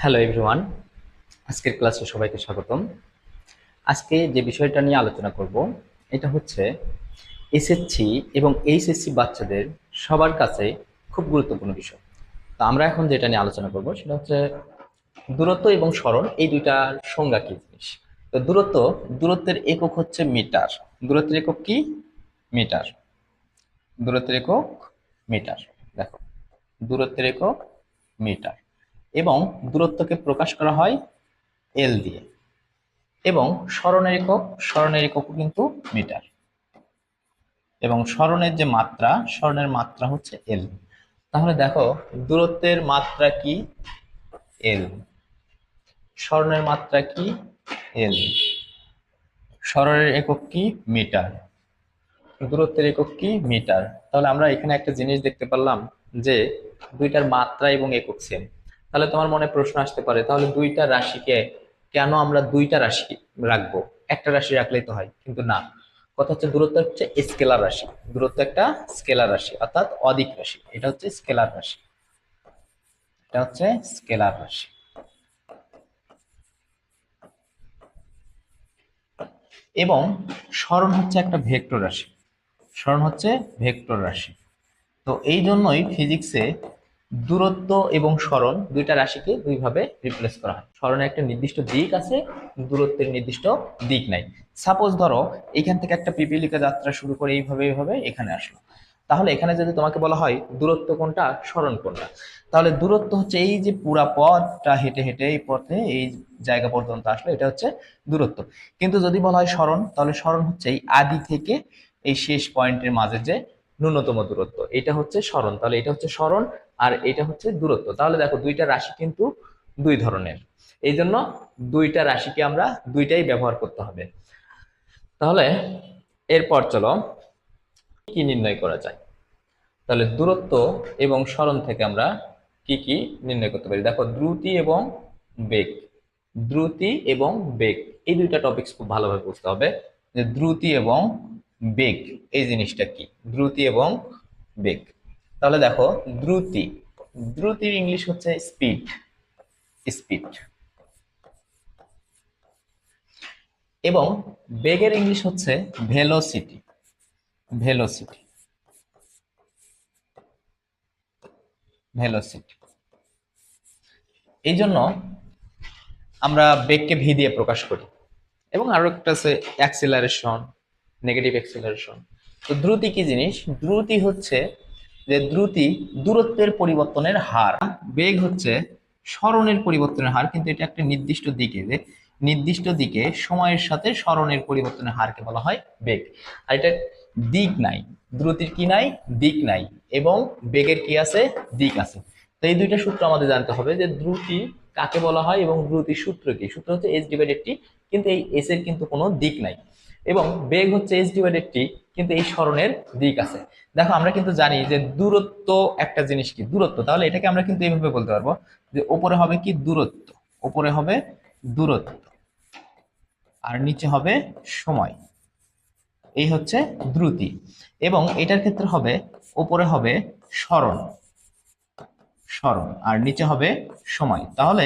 Hello everyone, আজকের ক্লাসে সবাইকে স্বাগতম। আজকে যে বিষয়টা নিয়ে আলোচনা করব এটা হচ্ছে এসএসসি এবং এইচএসসি বাচ্চাদের সবার কাছে খুব গুরুত্বপূর্ণ বিষয়। তো আমরা এখন যেটা নিয়ে আলোচনা করব সেটা হচ্ছে দূরত্ব এবং সরণ, এই দুইটার সংজ্ঞা কি জিনিস। তো দূরত্বের একক হচ্ছে মিটার। দূরত্বের একক কি? মিটার। দূরত্বের একক মিটার। দেখো, দূরত্বের একক মিটার এবং দূরত্বকে প্রকাশ করা হয় এল দিয়ে। এবং স্মরণের এককও কিন্তু মিটার। এবং স্মরণের মাত্রা হচ্ছে এল। তাহলে দেখো, দূরত্বের মাত্রা কি? এল। স্মরণের মাত্রা কি? এল। স্মরণের একক কি? মিটার। দূরত্বের একক কি? মিটার। তাহলে আমরা এখানে একটা জিনিস দেখতে পারলাম যে দুইটার মাত্রা এবং একক সেম। তাহলে তোমার মনে প্রশ্ন আসতে পারে, তাহলে দুইটা রাশিকে কেন আমরা দুইটা রাশি রাখবো? একটা রাশি রাখলেই তো হয়, কিন্তু না। কথা হচ্ছে দূরত্ব হচ্ছে স্কেলার রাশি। দূরত্ব একটা স্কেলার রাশি, অর্থাৎ অদিক রাশি। এটা হচ্ছে স্কেলার রাশি। এটা হচ্ছে স্কেলার রাশি। এবং স্মরণ হচ্ছে একটা ভেক্টর রাশি। স্মরণ হচ্ছে ভেক্টর রাশি। তো এই জন্যই ফিজিক্সে দূরত্ব এবং সরণ দুইটা রাশিকে দুইভাবে রিপ্লেস করা হয়। সরণের একটা নির্দিষ্ট দিক আছে, দূরত্বের নির্দিষ্ট দিক নাই। সাপোজ ধরো এখান থেকে একটা পিপীলিকা যাত্রা শুরু করে এইভাবে এইভাবে এখানে আসলো। তাহলে এখানে যদি তোমাকে বলা হয় দূরত্ব কোনটা, সরণ কোনটা, তাহলে দূরত্ব হচ্ছে এই যে পুরা পথটা হেঁটে হেঁটে এই পথে এই জায়গা পর্যন্ত আসলো, এটা হচ্ছে দূরত্ব। কিন্তু যদি বলা হয় সরণ, তাহলে সরণ হচ্ছে এই আদি থেকে এই শেষ পয়েন্টের মাঝে যে ন্যূনতম দূরত্ব, এটা হচ্ছে সরণ। তাহলে এটা হচ্ছে সরণ আর এটা হচ্ছে দূরত্ব। তাহলে দেখো, দুইটা রাশি কিন্তু দুই ধরনের। এই জন্য দুইটা রাশিকে আমরা দুইটাই ব্যবহার করতে হবে। তাহলে এরপর চলো কি নির্ণয় করা যায়। তাহলে দূরত্ব এবং সরণ থেকে আমরা কি কি নির্ণয় করতে পারি। দেখো, দ্রুতি এবং বেগ। দ্রুতি এবং বেগ, এই দুইটা টপিকস খুব ভালোভাবে বুঝতে হবে যে দ্রুতি এবং বেগ এই জিনিসটা কি। দ্রুতি এবং বেগ। তাহলে দেখো, দ্রুতি, দ্রুতির ইংলিশ হচ্ছে স্পিড। স্পিড। এবং বেগের ইংলিশ হচ্ছে ভেলোসিটি। ভেলোসিটি। ভেলোসিটি। এই জন্য আমরা বেগকে ভি দিয়ে প্রকাশ করি। এবং আরো একটা আছে অ্যাক্সিলারেশন, নেগেটিভ অ্যাক্সিলারেশন। তো দ্রুতি কি জিনিস? দ্রুতি হচ্ছে যে দ্রুতি দূরত্বের পরিবর্তনের হার। বেগ হচ্ছে সরণের পরিবর্তনের হার, কিন্তু এটা একটা নির্দিষ্ট দিকে, যে নির্দিষ্ট দিকে সময়ের সাথে সরণের পরিবর্তনের হারকে বলা হয় বেগ। আর এটা দিক নাই। দ্রুতির কি নাই? দিক নাই। এবং বেগের কি আছে? দিক আছে। তো এই দুইটা সূত্র আমাদের জানতে হবে, যে দ্রুতি কাকে বলা হয় এবং দ্রুতির সূত্র কি। সূত্র হচ্ছে এস ডিভাইডেড টি, কিন্তু এই এস এর কিন্তু কোনো দিক নাই। এবং বেগ হচ্ছে এস ডিভাইডেড টি, কিন্তু এই সরণের দিক আছে। দেখো, আমরা কিন্তু জানি যে দূরত্ব একটা জিনিস কি, দূরত্ব। তাহলে এটাকে আমরা কিন্তু এইভাবে বলতে পারবো যে উপরে হবে কি? দূরত্ব। উপরে হবে দূরত্ব আর নিচে হবে সময়। এই হচ্ছে দ্রুতি। এবং এটার ক্ষেত্রে হবে উপরে হবে সরণ, সরণ আর নিচে হবে সময়। তাহলে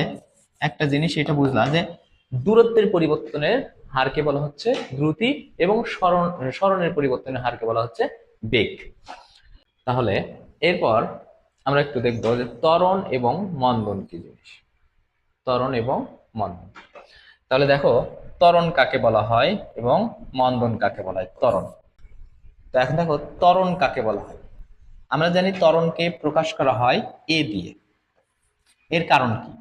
একটা জিনিস এটা বুঝলাম যে দূরত্বের পরিবর্তনের হারকে বলা হচ্ছে দ্রুতি এবং সরণের পরিবর্তনের হারকে বলা হচ্ছে বেগ। তাহলে এরপর আমরা একটু দেখবো যে ত্বরণ এবং মন্দন কি জিনিস। ত্বরণ এবং মন্দন। তাহলে দেখো, ত্বরণ কাকে বলা হয় এবং মন্দন কাকে বলা হয়। ত্বরণ। তো এখন দেখো, ত্বরণ কাকে বলা হয়। আমরা জানি ত্বরণকে প্রকাশ করা হয় এ দিয়ে। এর কারণ কি?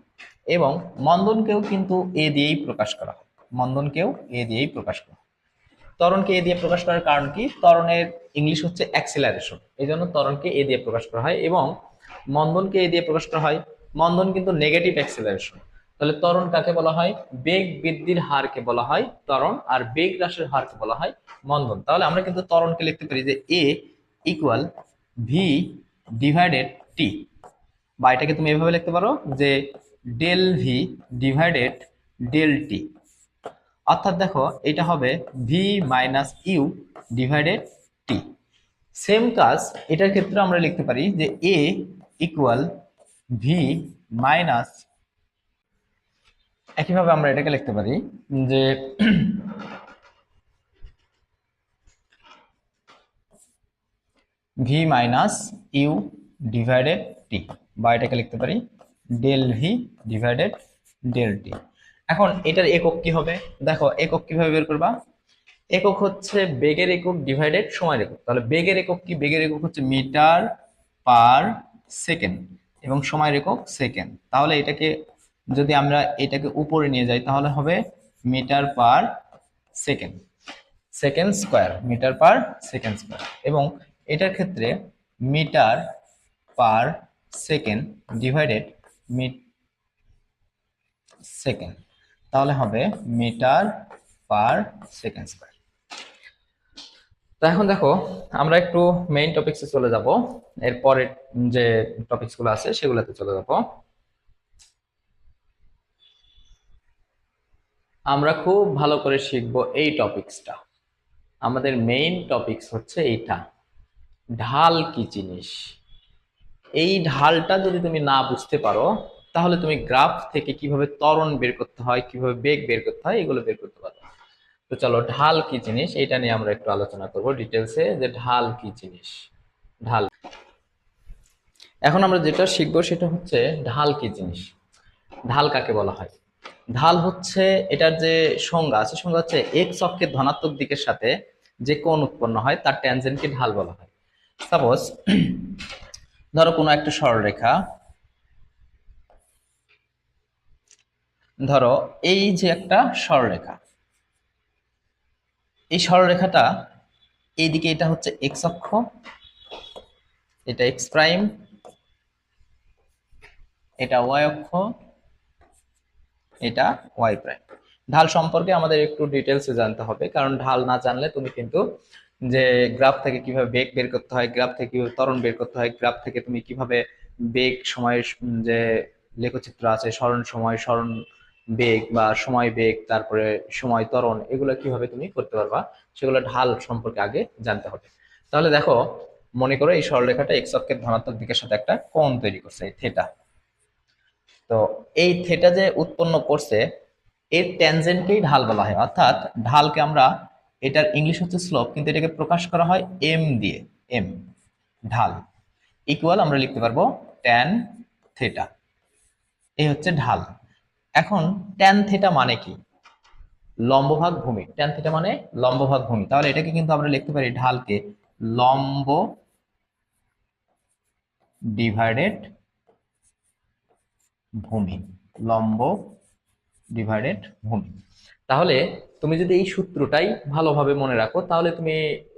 এবং মন্দনকেও কিন্তু এ দিয়েই প্রকাশ করা হয়। মন্দনকেও এ দিয়েই প্রকাশ করা হয়। ত্বরণকে এ দিয়ে প্রকাশ করার কারণ কি? ত্বরণের ইংলিশ হচ্ছে অ্যাক্সিলারেশন, এই জন্য ত্বরণকে এ দিয়ে প্রকাশ করা হয়। এবং মন্দনকে এ দিয়ে প্রকাশ করা হয়। মন্দন কিন্তু নেগেটিভ অ্যাক্সিলারেশন। তাহলে ত্বরণ কাকে বলা হয়? বেগ বৃদ্ধির হারকে বলা হয় ত্বরণ, আর বেগ হ্রাসের হারকে বলা হয় মন্দন। তাহলে আমরা কিন্তু ত্বরণকে লিখতে পারি যে a equal v divided t, বা এটাকে তুমি এভাবে লিখতে পারো যে del v divided del t. অর্থাৎ দেখো, এটা হবে v minus u divided t. Same কাজ এটার ক্ষেত্রে আমরা লিখতে পারি যে এ ইকুয়াল ভি মাইনাস একইভাবে আমরা এটাকে লিখতে পারি যে v minus u divided t, বা এটাকে লিখতে পারি del v divided del t. এখন এটার একক কি হবে? দেখো একক কিভাবে বের করবা। একক হচ্ছে বেগের একক ডিভাইডেড সময়ের একক। তাহলে বেগের একক কি? বেগের একক হচ্ছে মিটার পার সেকেন্ড এবং সময়ের একক সেকেন্ড। তাহলে এটাকে যদি আমরা এটাকে উপরে নিয়ে যাই তাহলে হবে metre per second, second square, metre per second square. এবং এটার ক্ষেত্রে metre per second divided second, তাহলে হবে মিটার পার সেকেন্ড স্কোয়ার। তো এখন দেখো আমরা একটু মেইন টপিকসে চলে যাব, এরপরে যে টপিকস গুলো আছে সেগুলোতে চলে যাব। আমরা খুব ভালো করে শিখবো এই টপিকসটা। আমাদের মেইন টপিকস হচ্ছে এইটা, ঢাল কি জিনিস। এই ঢালটা যদি তুমি না বুঝতে পারো তাহলে তুমি গ্রাফ থেকে কিভাবে ত্বরণ বের করতে হয়, কিভাবে বেগ বের করতে হয়, এগুলো বের করতে পারো। তো চলো ঢাল কি জিনিস এটা নিয়ে আমরা একটু আলোচনা করব ডিটেলসে, যে ঢাল কি জিনিস। ঢাল, এখন আমরা যেটা শিখবো সেটা হচ্ছে ঢাল কি জিনিস। ঢাল কাকে বলা হয়? ঢাল হচ্ছে, এটার যে সংজ্ঞা আছে, সংজ্ঞা হচ্ছে এক্স অক্ষের ধনাত্মক দিকের সাথে যে কোণ উৎপন্ন হয় তার ট্যানজেন্টকে ঢাল বলা হয়। সাপোজ ধরো কোনো একটা সরলরেখা, ধরো এই যে একটা সরলরেখা, এই সরলরেখাটা এইদিকে এটা হচ্ছে এক্স অক্ষ, এটা এক্স প্রাইম, এটা ওয়াই অক্ষ, এটা ওয়াই প্রাইম। ঢাল সম্পর্কে আমাদের একটু ডিটেলসে জানতে হবে, কারণ ঢাল না জানলে তুমি কিন্তু যে গ্রাফ থেকে কিভাবে বেগ বের করতে হয়, গ্রাফ থেকে কিভাবে ত্বরণ বের করতে হয়, গ্রাফ থেকে তুমি কিভাবে বেগ সময়ের যে লেখচিত্র আছে, সরণ সময়, সরণ বেগ বা সময় বেগ, তারপরে সময় ত্বরণ, এগুলো কিভাবে তুমি করতে পারবা সেগুলো ঢাল সম্পর্কে আগে জানতে হবে। তাহলে দেখো, মনে করো এই সরলরেখাটা এক্স অক্ষের ধনাত্মক দিকের সাথে একটা কোণ তৈরি করছে, এই থিটা। তো এই থিটা যে উৎপন্ন করছে এর ট্যানজেন্টকেই ঢাল বলা হয়। অর্থাৎ ঢালকে আমরা, এটার ইংলিশ হচ্ছে স্লোপ, কিন্তু এটাকে প্রকাশ করা হয় এম দিয়ে, এম, ঢাল ইকুয়াল আমরা লিখতে পারবো ট্যান থিটা। এই হচ্ছে ঢাল। এখন ট্যান থিটা মানে কি? লম্বভাগ ভূমি। ট্যান থিটা মানে লম্বভাগ ভূমি। তাহলে এটাকে কিন্তু আমরা লিখতে পারি ঢালকে লম্ব ডিভাইডেড ভূমি, লম্ব ডিভাইডেড ভূমি। তাহলে তুমি যদি এই সূত্রটাই ভালোভাবে মনে রাখো তাহলে তুমি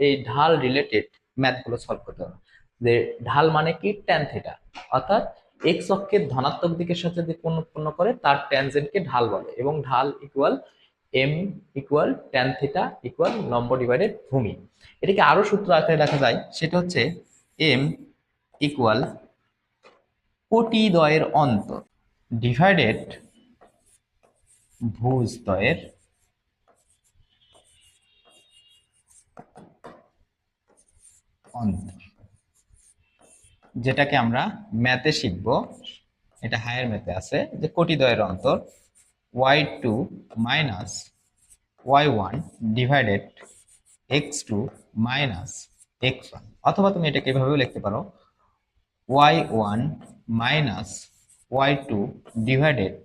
এই ঢাল রিলেটেড ম্যাথগুলো সলভ করতে পারো। যে ঢাল মানে কি? Tan theta. অর্থাৎ এক্স অক্ষের ধনাত্মক দিকের সাথে যে কোণ উৎপন্ন করে তার ট্যানজেন্টকে ঢাল বলে, এবং ঢাল equal m equal tan theta equal লম্ব ডিভাইডেড ভূমি। এটাকে আরো সূত্র আকারে লেখা যায়, সেটা হচ্ছে এম ইকুয়াল কোটি দ্বয়ের অন্তর ডিভাইডেড ভুজদ্বয়ের অন্তর। যেটাকে আমরা ম্যাথে শিখবো, এটা হায়ার ম্যাথে আছে, যে কোটিদ্বয়ের অন্তর y2 minus y1 divided x2 minus x1। অথবা তুমি এটাকে এভাবেও লিখতে পারো y1 minus y2 divided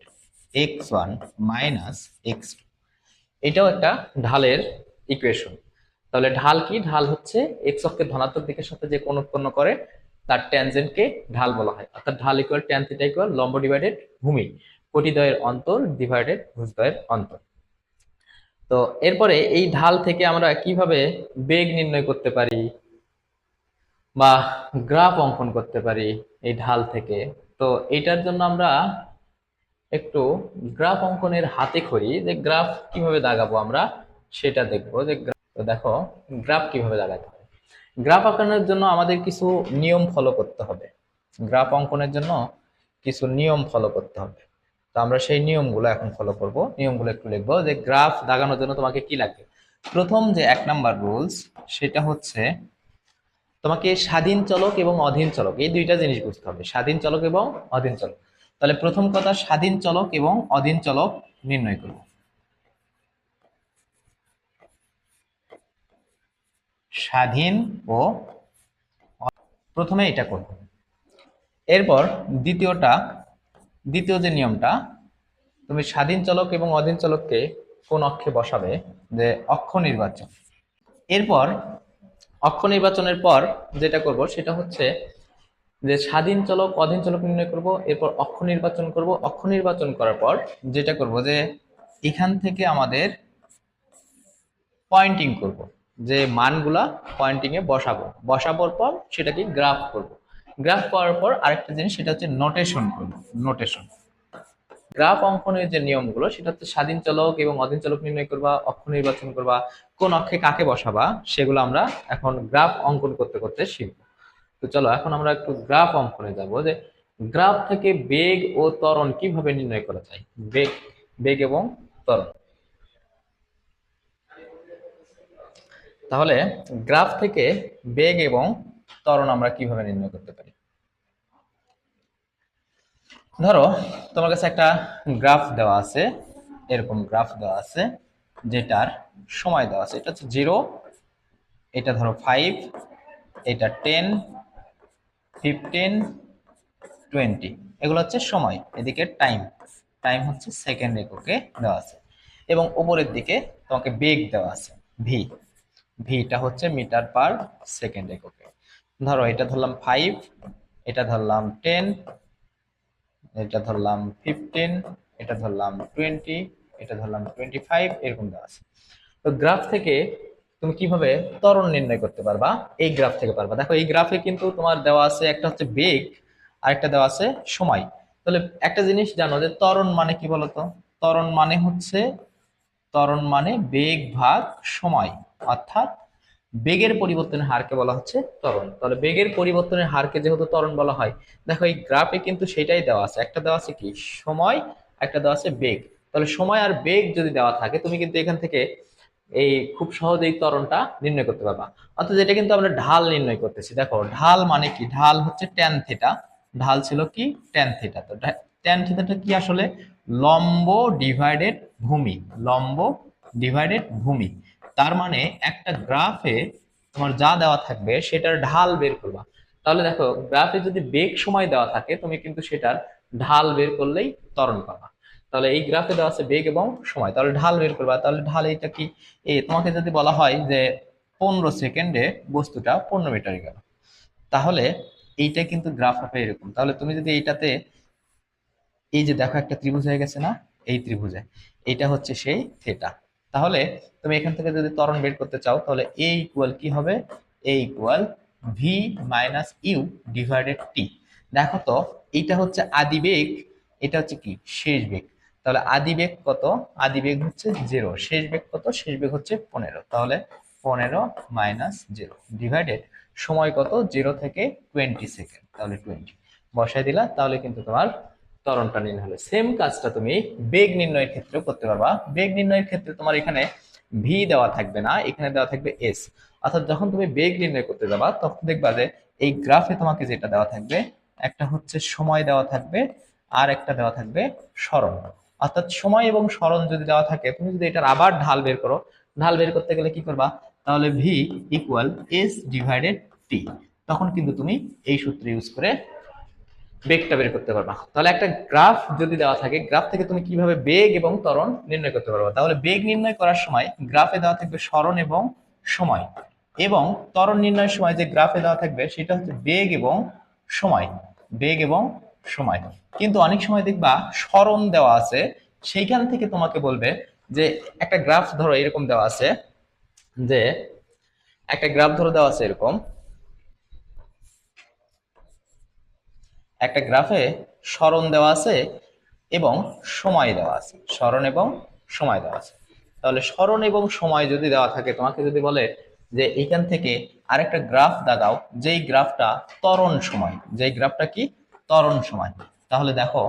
x1 minus x2। এটাও একটা ঢালের ইকুয়েশন। তাহলে ঢাল কি? ঢাল হচ্ছে এক্স অক্ষের ধনাত্মক দিকের সাথে যে কোণ উৎপন্ন করে তার ট্যানজেন্টকে ঢাল বলা হয়। অর্থাৎ ঢাল ইকুয়াল ট্যান থিটা ইকুয়াল লম্ব ডিভাইডেড ভূমি, কোটিদ্বয়ের অন্তর ডিভাইডেড ভুজদ্বয়ের অন্তর। তো এরপরে এই ঢাল থেকে আমরা কিভাবে বেগ নির্ণয় করতে পারি বা গ্রাফ অঙ্কন করতে পারি এই ঢাল থেকে। তো এটার জন্য আমরা একটু গ্রাফ অঙ্কনের হাতে খড়ি, যে গ্রাফ কিভাবে দাগাবো আমরা সেটা দেখবো। যে তো দেখো গ্রাফ কিভাবে দাগাতে হয়। গ্রাফ আঁকানোর জন্য আমাদের কিছু নিয়ম ফলো করতে হবে। গ্রাফ অঙ্কনের জন্য কিছু নিয়ম ফলো করতে হবে। তো আমরা সেই নিয়মগুলো এখন ফলো করব। নিয়মগুলো একটু লিখবো। যে গ্রাফ দাগানোর জন্য তোমাকে কি লাগবে? প্রথম যে 1 নাম্বার রুলস, সেটা হচ্ছে তোমাকে স্বাধীন চলক এবং অধীন চলক এই দুইটা জিনিস বুঝতে হবে, স্বাধীন চলক এবং অধীন চলক। তাহলে প্রথম কথা, স্বাধীন চলক এবং অধীন চলক নির্ণয় করব। স্বাধীন ও প্রথমে এটা করব, এরপর দ্বিতীয় যে নিয়মটা, তুমি স্বাধীন চলক এবং অধীন চলককে কোন অক্ষে বসাবে, যে অক্ষ নির্বাচন। এরপর অক্ষ নির্বাচনের পর যেটা করব সেটা হচ্ছে যে স্বাধীন চলক অধীন চলক নির্ণয় করব, এরপর অক্ষ নির্বাচন করব। অক্ষ নির্বাচন করার পর যেটা করব যে এখান থেকে আমাদের পয়েন্টিং করব, যে মানগুলা পয়েন্টিং এ বসাবোর পর সেটাকে গ্রাফ করব। গ্রাফ করার পর আরেকটা জিনিস সেটা হচ্ছে নোটেশন করব। নোটেশন, গ্রাফ অঙ্কনের যে নিয়মগুলো সেটা হচ্ছে স্বাধীন চলক এবং অধীন চলক নির্ণয় করবা, অক্ষ নির্বাচন করবা, কোন অক্ষে কাকে বসাবা, সেগুলো আমরা এখন গ্রাফ অঙ্কন করতে করতে শিখবো। তো চলো এখন আমরা একটু গ্রাফ অঙ্কনে যাব, যে গ্রাফ থেকে বেগ ও ত্বরণ কিভাবে নির্ণয় করা যায়। বেগ বেগ এবং ত্বরণ। তাহলে গ্রাফ থেকে বেগ এবং ত্বরণ আমরা কিভাবে নির্ণয় করতে পারি। ধরো তোমার কাছে একটা গ্রাফ দেওয়া আছে, এরকম গ্রাফ দেওয়া আছে যেটার সময় দেওয়া আছে, এটা হচ্ছে 0, এটা ধরো 5, এটা 10, 15, 20, এগুলো হচ্ছে সময়। এদিকে টাইম, টাইম হচ্ছে সেকেন্ড এককে দেওয়া আছে। এবং উপরের দিকে তোমাকে বেগ দেওয়া আছে ভি, ভিটা হচ্ছে মিটার পার সেকেন্ড এককে। ধরো এটা ধরলাম 5, এটা ধরলাম 10, এটা ধরলাম 15, এটা ধরলাম 20, এটা ধরলাম 25, এরকম দেওয়া আছে। তো গ্রাফ থেকে তুমি কিভাবে ত্বরণ নির্ণয় করতে পারবা, এই গ্রাফ থেকে পারবা। দেখো এই গ্রাফে কিন্তু তোমার দেওয়া আছে একটা হচ্ছে বেগ আর একটা দেওয়া আছে সময়। তাহলে একটা জিনিস জানো যে ত্বরণ মানে কি বলতো, ত্বরণ মানে হচ্ছে, ত্বরণ মানে বেগ ভাগ সময়, অর্থাৎ বেগের পরিবর্তনের হারকে বলা হচ্ছে ত্বরণ। তাহলে বেগের পরিবর্তনের হারকে যেহেতু ত্বরণ বলা হয়, দেখো এই গ্রাফে কিন্তু সেটাই দেওয়া আছে, একটা দেওয়া আছে কি সময়, একটা দেওয়া আছে বেগ। তাহলে সময় আর বেগ যদি দেওয়া থাকে তুমি কিন্তু এখান থেকে এই খুব সহজেই ত্বরণটা নির্ণয় করতে পারবা। অর্থাৎ যেটা কিন্তু আমরা ঢাল নির্ণয় করতেছি, দেখো ঢাল মানে কি, ঢাল হচ্ছে ট্যান থিটা, ঢাল ছিল কি ট্যান থিটা। তো ট্যান থিটাটা কি আসলে লম্ব ডিভাইডেড ভূমি, লম্ব ডিভাইডেড ভূমি। তার মানে একটা গ্রাফে তোমার যা দেওয়া থাকবে সেটার ঢাল বের করবা। তাহলে দেখো গ্রাফে যদি বেগ সময় দেওয়া থাকে তুমি কিন্তু সেটার ঢাল বের করলেই ত্বরণ পাবা। তাহলে এই গ্রাফে দেওয়া আছে বেগ এবং সময়, তাহলে ঢাল বের করবা। তাহলে ঢাল এটা কি, তোমাকে যদি বলা হয় যে 15 সেকেন্ডে বস্তুটা 15 মিটারে গেল, তাহলে এইটা কিন্তু গ্রাফ হবে এরকম। তাহলে তুমি যদি এইটাতে এই যে দেখো একটা ত্রিভুজ হয়ে গেছে না, এই ত্রিভুজে এটা হচ্ছে সেই থিটা। তাহলে তুমি এখান থেকে যদি ত্বরণ বের করতে চাও তাহলে এ ইকুয়াল কি হবে, a equal v minus u divided t. দেখো তো এইটা হচ্ছে আদি বেগ, এটা হচ্ছে কি শেষ বেগ। তাহলে আদি বেগ কত, আদি বেগ হচ্ছে 0, শেষ বেগ কত, শেষ বেগ হচ্ছে 15। তাহলে 15 মাইনাস 0 ডিভাইডেড সময় কত, 0 থেকে 20 সেকেন্ড, তাহলে 20 বসাই দিলা, তাহলে কিন্তু তোমার ত্বরণটা নির্ণয় হলো। সেম কাজটা তুমি বেগ নির্ণয়ের ক্ষেত্রেও করতে পারবা। বেগ নির্ণয়ের ক্ষেত্রে তোমার এখানে ভি দেওয়া থাকবে না, এখানে দেওয়া থাকবে এস। অর্থাৎ যখন তুমি বেগ নির্ণয় করতে যাবা তখন দেখবা যে এই গ্রাফে তোমাকে যেটা দেওয়া থাকবে, একটা হচ্ছে সময় দেওয়া থাকবে আর একটা দেওয়া থাকবে সরণ। অর্থাৎ সময় এবং সরণ যদি দেওয়া থাকে, তুমি যদি এটার আবার ঢাল বের করো, ঢাল বের করতে গেলে কি করবা, তাহলে ভি ইকুয়াল এস ডিভাইডেড টি। তখন কিন্তু তুমি এই সূত্র ইউজ করে বেগটা বের করতে পারবা। তাহলে একটা গ্রাফ যদি দেওয়া থাকে, গ্রাফ থেকে তুমি কিভাবে বেগ এবং ত্বরণ নির্ণয় করতে পারবা। তাহলে বেগ নির্ণয় করার সময় গ্রাফে দেওয়া থাকবে সরণ এবং সময়, এবং ত্বরণ নির্ণয়ের সময় যে গ্রাফে দেওয়া থাকবে সেটা হচ্ছে বেগ এবং সময়, বেগ এবং সময়। কিন্তু অনেক সময় দেখবা সরণ দেওয়া আছে, সেইখান থেকে তোমাকে বলবে যে একটা গ্রাফ ধরো এরকম দেওয়া আছে, যে একটা গ্রাফ ধরো দেওয়া আছে এরকম, একটা গ্রাফে সরণ দেওয়া আছে এবং সময় দেওয়া আছে, সরণ এবং সময় দেওয়া আছে। তাহলে সরণ এবং সময় যদি দেওয়া থাকে, তোমাকে যদি বলে যে এইখান থেকে আরেকটা গ্রাফ দাগাও যেই গ্রাফটা ত্বরণ সময়, যেই গ্রাফটা কি ত্বরণ সময়, তাহলে দেখো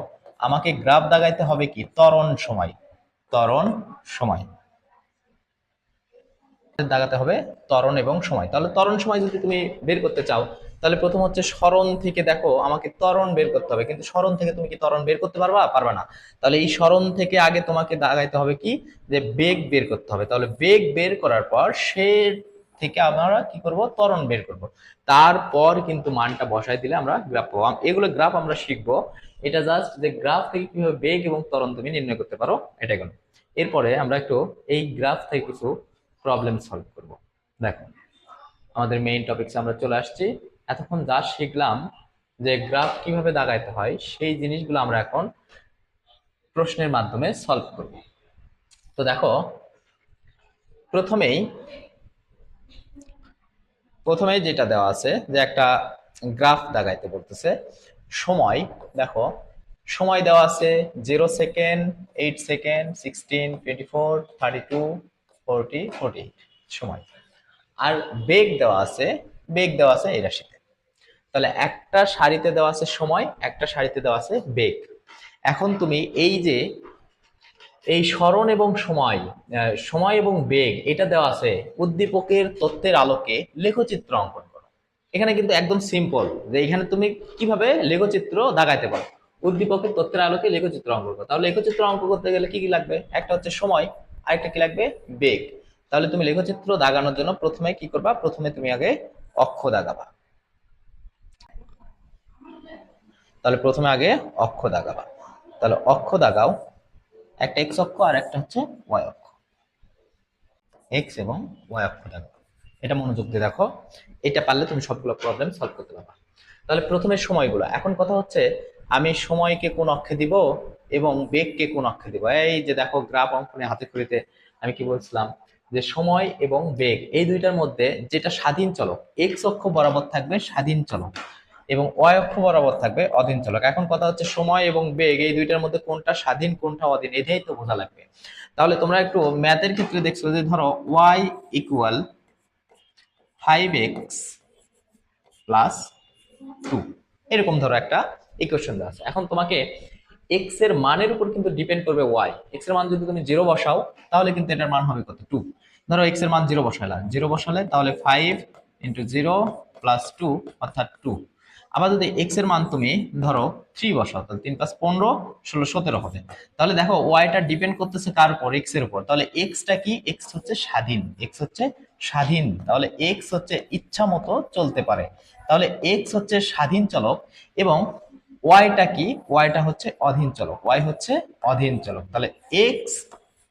আমাকে গ্রাফ দাগাইতে হবে কি ত্বরণ সময়, ত্বরণ সময় দাগাতে হবে ত্বরণ এবং সময়। তাহলে ত্বরণ সময় যদি তুমি বের করতে চাও তাহলে প্রথম হচ্ছে সরণ থেকে দেখো আমাকে ত্বরণ বের করতে হবে, কিন্তু সরণ থেকে তুমি কি ত্বরণ বের করতে পারবা? পারবা না। তাহলে এই সরণ থেকে আগে তোমাকে দাগাইতে হবে কি, যে বেগ বের করতে হবে। তাহলে বেগ বের করার পর সে থেকে আমরা কি করব, ত্বরণ বের করব। তারপর কিন্তু মানটা বসাই দিলে আমরা গ্রাফ পাবো। এগুলো গ্রাফ আমরা শিখবো। এটা জাস্ট যে গ্রাফ থেকে কিভাবে বেগ এবং ত্বরণ তুমি নির্ণয় করতে পারো এটা গেল। এরপরে আমরা একটু এই গ্রাফ থেকে কিছু প্রবলেম সলভ করব। দেখো আমাদের মেইন টপিকসে আমরা চলে আসছি। এতক্ষণ যা শিখলাম যে গ্রাফ কিভাবে দাগাইতে হয়, সেই জিনিসগুলো আমরা এখন প্রশ্নের মাধ্যমে সলভ করব। তো দেখো প্রথমেই প্রথমেই যেটা দেওয়া আছে যে একটা গ্রাফ দাগাইতে বলতেছে। সময় দেখো, সময় দেওয়া আছে 0 সেকেন্ড, 8 সেকেন্ড, 16, 24, 32, 40, 48 সময়। আর বেগ দেওয়া আছে, বেগ দেওয়া আছে এই রাশিতে। তাহলে একটা সারিতে দেওয়া আছে সময়, একটা সারিতে দেওয়া আছে বেগ। এখন তুমি এই যে এই সরণ এবং সময়, সময় এবং বেগ এটা দেওয়া আছে, উদ্দীপকের তথ্যের আলোকে লেখচিত্র অঙ্কন করো। এখানে কিন্তু একদম সিম্পল যে এখানে তুমি কিভাবে লেখচিত্র দাগাইতে পারো। উদ্দীপকের তথ্যের আলোকে লেখচিত্র অঙ্কন করো। তাহলে লেখচিত্র অঙ্কন করতে গেলে কি কি লাগবে? একটা হচ্ছে সময়, আরেকটা কি লাগবে? বেগ। তাহলে তুমি লেখচিত্র দাগানোর জন্য প্রথমে কি করবা? প্রথমে তুমি আগে অক্ষ দাগাবা। তাহলে প্রথমে আগে অক্ষ দাগাবা। তাহলে অক্ষ দাগাও, একটা এক্স অক্ষ আর একটা হচ্ছে ওয়াই অক্ষ। এক্স এবং ওয়াই অক্ষ দাগাও। এটা মনোযোগ দিয়ে দেখো, এটা পারলে তুমি সবগুলো প্রবলেম সলভ করতে পারবা। তাহলে প্রথমে সময়গুলো, এখন কথা হচ্ছে আমি সময়কে কোন অক্ষে দিব এবং বেগকে কোন অক্ষে দিব। এই যে দেখো গ্রাফ অঙ্কনে হাতে খড়িতে আমি কি বলছিলাম, যে সময় এবং বেগ এই দুইটার মধ্যে যেটা স্বাধীন চলক, এক্স অক্ষ বরাবর থাকবে স্বাধীন চলক এবং ওয়াই অক্ষ বরাবর থাকবে অধীন চলক। এখন কথা হচ্ছে সময় এবং বেগ এই দুইটার মধ্যে কোনটা স্বাধীন কোনটা অধীন, এটাই তো বোঝা লাগবে। তাহলে তোমরা একটু ম্যাথের ক্ষেত্রে দেখছো যে ধরো ওয়াই ইকুয়াল 5x প্লাস 2, এরকম ধরো একটা ইকুয়েশন দেওয়া আছে। এখন তোমাকে এক্স এর মানের উপর কিন্তু ডিপেন্ড করবে ওয়াই। এক্স এর মান যদি তুমি 0 বসাও তাহলে কিন্তু এটার মান হবে কত? 2। ধরো এক্স এর মান 0 বসালে, 0 বসালে তাহলে 5 ইন্টু 0 প্লাস 2 অর্থাৎ 2। আবার যদি এক্স এর মান তুমি ধরো 3 বসাও তাহলে 3 প্লাস 15 16 17 হবে। তাহলে দেখো ওয়াইটা ডিপেন্ড করতেছে কার উপর? এক্স এর উপর। তাহলে এক্সটা কি? এক্স হচ্ছে স্বাধীন, এক্স হচ্ছে স্বাধীন। তাহলে এক্স হচ্ছে ইচ্ছা মতো চলতে পারে। তাহলে এক্স হচ্ছে স্বাধীন চলক এবং ওয়াইটা কি? ওয়াইটা হচ্ছে অধীন চলক, ওয়াই হচ্ছে অধীন চলক। তাহলে এক্স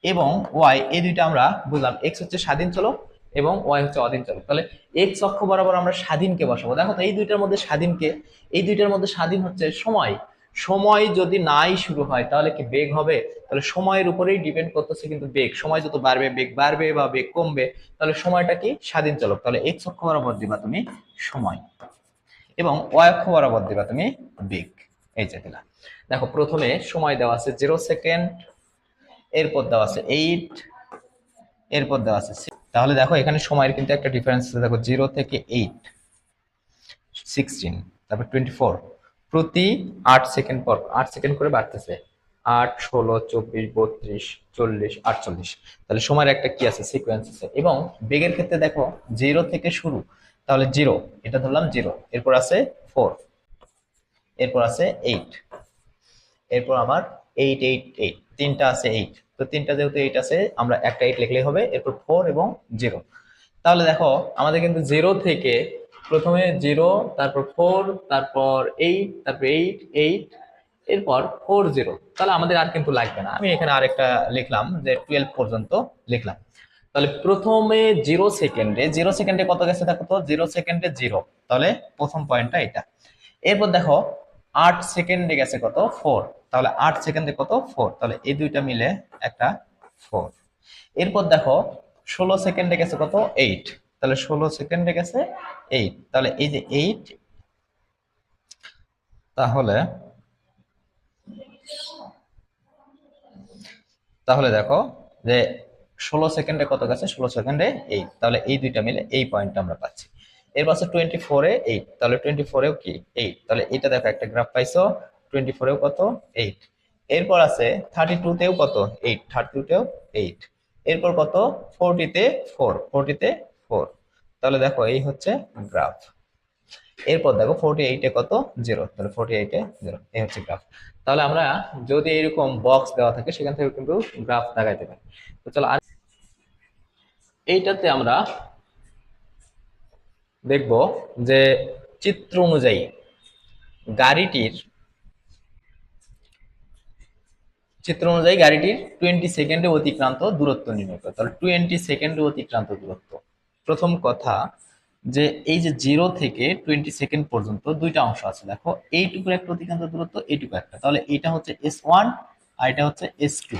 এবং ওয়াই এই দুইটা আমরা বুঝলাম, এক্স হচ্ছে স্বাধীন চলক এবং ওয়াই হচ্ছে অধীন চলক। তাহলে এক্স অক্ষ বরাবর আমরা স্বাধীনকে বসাবো। দেখো তো এই দুইটার মধ্যে স্বাধীনকে, এই দুইটার মধ্যে স্বাধীন হচ্ছে সময়। সময় যদি নাই শুরু হয় তাহলে কি বেগ হবে? তাহলে সময়ের উপরেই ডিপেন্ড করতেছে কিন্তু বেগ। সময় যত বাড়বে বেগ বাড়বে বা বেগ কমবে। তাহলে সময়টা কি? স্বাধীন চলক। তাহলে এক্স অক্ষ বরাবর দিবা তুমি সময় এবং ওয়াই অক্ষ বরাবর দিবা তুমি বেগ। এই যে দিলা। দেখো প্রথমে সময় দেওয়া আছে 0 সেকেন্ড, এরপর দেওয়া আছে 8, এরপর দেওয়া আছে 6। তাহলে দেখো এখানে সময়ের কিন্তু একটা ডিফারেন্স আছে। দেখো 0 থেকে 8, 16, তারপর 24, প্রতি 8 সেকেন্ড পর 8 সেকেন্ড করে বাড়তেছে। 8, 16, 24, 32, 40, 48। তাহলে সময়ের একটা কি আছে? সিকোয়েন্স আছে। এবং বেগের ক্ষেত্রে দেখো 0 থেকে শুরু, তাহলে 0 এটা ধরলাম 0, এরপর আছে 4, এরপর আছে 8, এরপর আবার 8 8 8, তিনটা আছে 8। তো তিনটা যেহেতু 8 আছে আমরা একটা 8 লিখলেই হবে, এরপর 4 এবং 0। তাহলে দেখো আমাদের কিন্তু 0 থেকে প্রথমে 0, তারপর 4, তারপর 8, তারপর 8 8, এরপর 4 0। তাহলে আমাদের আর কিন্তু লাগবে না। আমি এখানে আরেকটা লিখলাম যে 12 পর্যন্ত লিখলাম। তাহলে প্রথমে 0 সেকেন্ডে কত গেছে দেখো তো? 0 সেকেন্ডে 0, তাহলে প্রথম পয়েন্টটা এটা। এরপর দেখো 8 সেকেন্ডে গেছে কত? 4, তাহলে 8 সেকেন্ডে কত? 4, তাহলে এই দুইটা মিলে একটা 4। এরপর দেখো 16 সেকেন্ডে গেছে কত? 8, তাহলে 16 সেকেন্ডে গেছে 8, তাহলে এই যে 8, তাহলে তাহলে দেখো যে 16 সেকেন্ডে কত গেছে? 16 সেকেন্ডে 8, তাহলে এই দুইটা মিলে এই পয়েন্টটা আমরা পাচ্ছি। এরপর আছে 24 এ 8, তাহলে 24 এও কি 8, তাহলে এটা দেখো একটা গ্রাফ পাইছো। 24 এও কত? 8। এরপর আছে 32 তেও কত? 8, 32 তেও 8। এরপর কত? 40 তে 4, 40 তে 4। তাহলে দেখো এই হচ্ছে গ্রাফ। এরপর দেখো 48 এ কত, 0, তাহলে 48 এ 0, এই হচ্ছে গ্রাফ। তাহলে আমরা যদি এরকম বক্স দেওয়া থাকে সেখান থেকে কিন্তু গ্রাফ দেখাইতে পারি। তো চলো আর এইটাতে আমরা দেখব যে চিত্র অনুযায়ী গাড়িটির গাড়িটির 20 সেকেন্ডে অতিক্রান্ত দূরত্ব নির্ণয় করে। তাহলে 20 সেকেন্ডে অতিক্রান্ত দূরত্ব, প্রথম কথা যে এই যে 0 থেকে 20 সেকেন্ড পর্যন্ত দুইটা অংশ আছে, দেখো এইটুকুর একটা অতিক্রান্ত দূরত্ব, এইটুকু একটা, তাহলে এটা হচ্ছে S1 আর এটা হচ্ছে S2।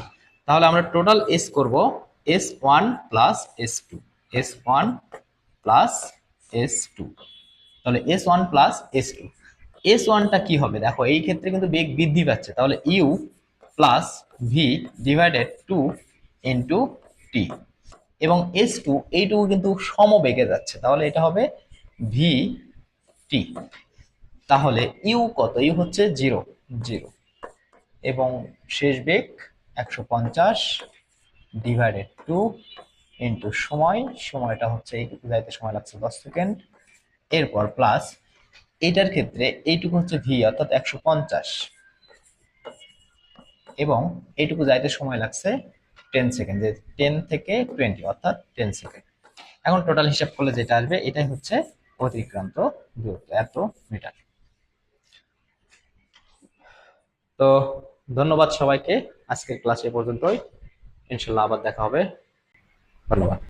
তাহলে আমরা টোটাল S করব S1 plus S2, S1 plus S2, তাহলে S1 প্লাস S2। S1টা কি হবে, দেখো এই ক্ষেত্রে কিন্তু বেগ বৃদ্ধি পাচ্ছে, তাহলে u plus v divided 2 into t, এবং S2 এইটুকু কিন্তু সমবেগে যাচ্ছে, তাহলে এটা হবে ভি টি। তাহলে ইউ কত, ইউ হচ্ছে 0, 0, এবং শেষ বেগ 150 ডিভাইডেড 2 ইন্টু সময়টা হচ্ছে এইটুকু যাইতে সময় লাগছে 10 সেকেন্ড, এরপর প্লাস এইটার ক্ষেত্রে এইটুকু হচ্ছে ভি অর্থাৎ 150, এবং এইটুকু যাইতে সময় লাগছে 10 সেকেন্ড, যে 10 থেকে 20 অর্থাৎ 10 সেকেন্ড। এখন টোটাল হিসাব করলে যেটা আসবে এটাই হচ্ছে অতিক্রান্ত দূরত্ব, এত মিটার। তো ধন্যবাদ সবাইকে, আজকের ক্লাস এ পর্যন্তই, ইনশাল্লাহ আবার দেখা হবে, ধন্যবাদ।